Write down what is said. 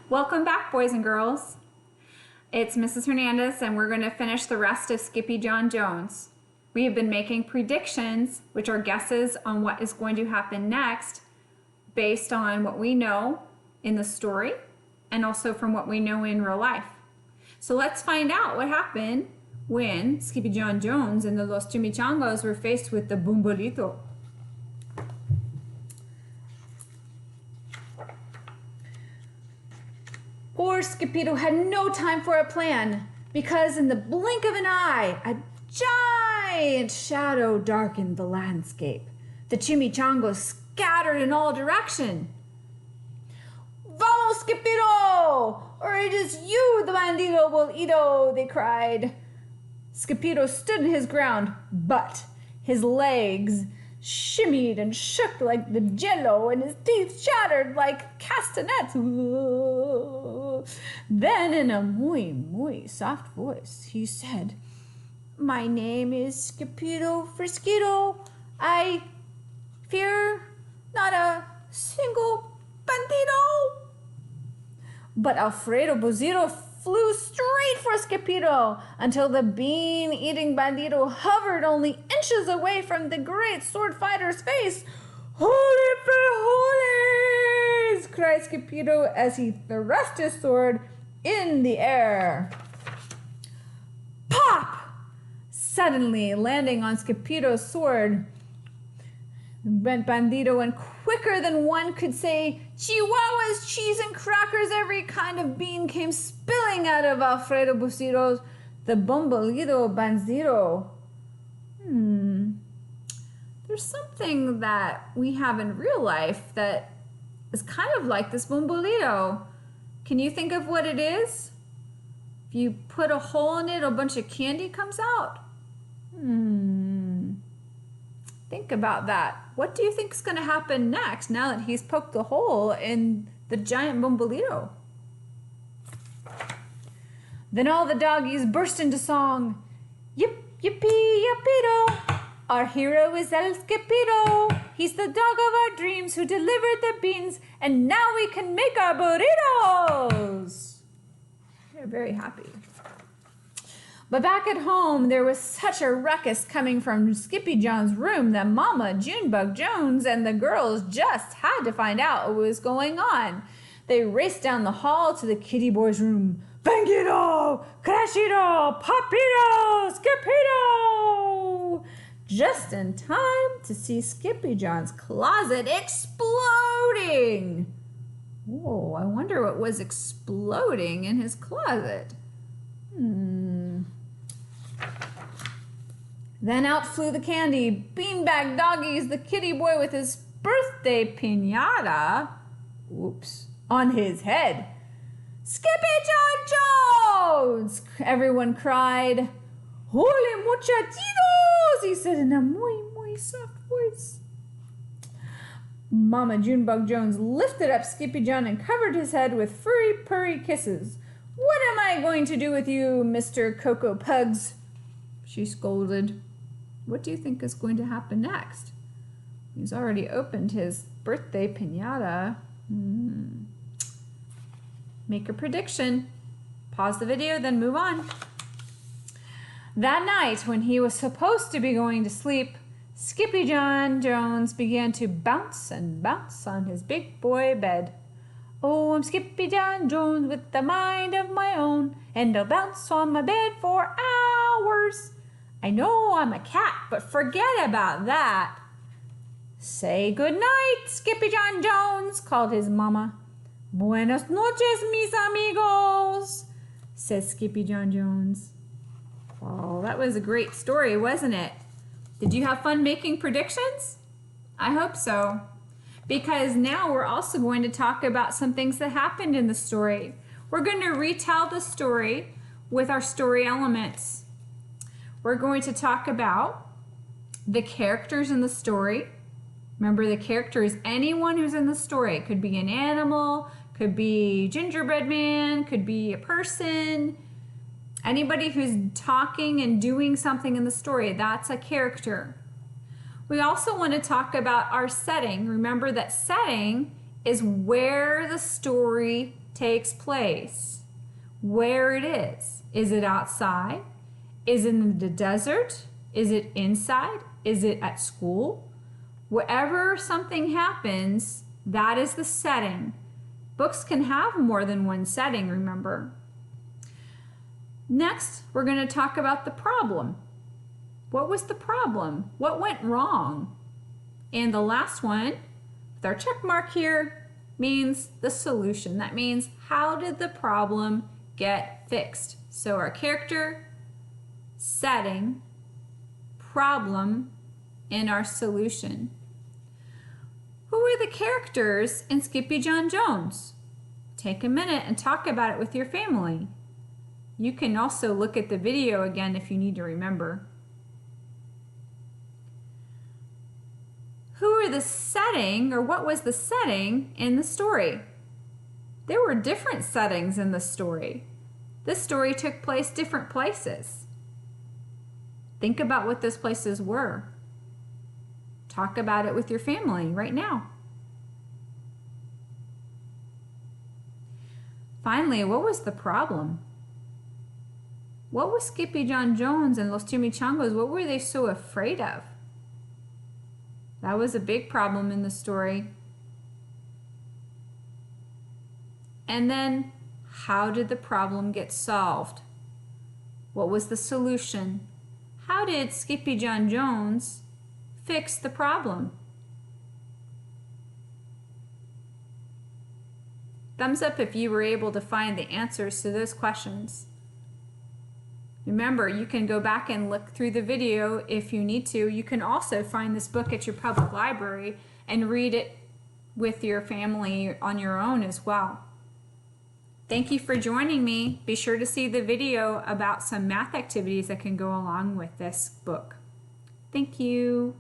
Welcome back, boys and girls. It's Mrs. Hernandez, and we're going to finish the rest of SkippyJon Jones. We have been making predictions, which are guesses on what is going to happen next, based on what we know in the story and also from what we know in real life. So let's find out what happened when SkippyJon Jones and the Los Chimichangos were faced with the Bombolito. Poor Skipito had no time for a plan, because in the blink of an eye, a giant shadow darkened the landscape. The chimichangos scattered in all directions. "Vamos, Skipito, or it is you the bandito will eat-o," they cried. Skipito stood his ground, but his legs shimmied and shook like the jello, and his teeth chattered like castanets. Then, in a muy soft voice, he said, "My name is Skipito Frisquito. I fear not a single bandito." But Alfredo Bozito flew straight for Skipito until the bean-eating bandito hovered only inches away from the great sword fighter's face. "Holy frijoles!" cried Skipito as he thrust his sword in the air. Pop! Suddenly landing on Skipito's sword, went bandito, and quicker than one could say chihuahuas, cheese, and crackers, every kind of bean came spilling out of Alfredo Bozito's, the Bombolito bandito. There's something that we have in real life that is kind of like this Bombolito. Can you think of what it is? If you put a hole in it, a bunch of candy comes out. Think about that. What do you think is going to happen next now that he's poked the hole in the giant Bombolito? Then all the doggies burst into song. "Yip, yippee, yippito. Our hero is El Skipito. He's the dog of our dreams who delivered the beans, and now we can make our burritos." They're very happy. But back at home, there was such a ruckus coming from SkippyJon's room that Mama Junebug Jones and the girls just had to find out what was going on. They raced down the hall to the kitty boy's room. "Bangito! Crashito! Papito! Skipito!" Just in time to see SkippyJon's closet exploding. Whoa, I wonder what was exploding in his closet. Then out flew the candy, beanbag doggies, the kitty boy with his birthday piñata, on his head. "SkippyJon Jones!" everyone cried. "Holy muchachitos!" he said in a muy soft voice. Mama Junebug Jones lifted up SkippyJon and covered his head with furry purry kisses. "What am I going to do with you, Mr. Cocoa Pugs?" she scolded. What do you think is going to happen next? He's already opened his birthday piñata. Make a prediction. Pause the video, then move on. That night, when he was supposed to be going to sleep, SkippyJon Jones began to bounce and bounce on his big boy bed. "Oh, I'm SkippyJon Jones with a mind of my own, and I'll bounce on my bed for hours. I know I'm a cat, but forget about that." "Say good night, SkippyJon Jones," called his mama. "Buenas noches, mis amigos," said SkippyJon Jones. Oh, that was a great story, wasn't it? Did you have fun making predictions? I hope so. Because now we're also going to talk about some things that happened in the story. We're going to retell the story with our story elements. We're going to talk about the characters in the story. Remember, the character is anyone who's in the story. It could be an animal, could be gingerbread man, could be a person. Anybody who's talking and doing something in the story, that's a character. We also want to talk about our setting. Remember that setting is where the story takes place, where it is. Is it outside? Is it in the desert? Is it inside? Is it at school? Wherever something happens, that is the setting. Books can have more than one setting, remember. Next, we're going to talk about the problem. What was the problem? What went wrong? And the last one, with our check mark here, means the solution. That means, how did the problem get fixed? So our character, setting, problem, and our solution. Who are the characters in SkippyJon Jones? Take a minute and talk about it with your family. You can also look at the video again if you need to remember. Who are the setting, or what was the setting in the story? There were different settings in the story. This story took place different places. Think about what those places were. Talk about it with your family right now. Finally, what was the problem? What was SkippyJon Jones and Los Chimichangos, what were they so afraid of? That was a big problem in the story. And then, how did the problem get solved? What was the solution? How did SkippyJon Jones fix the problem? Thumbs up if you were able to find the answers to those questions. Remember, you can go back and look through the video if you need to. You can also find this book at your public library and read it with your family on your own as well. Thank you for joining me. Be sure to see the video about some math activities that can go along with this book. Thank you.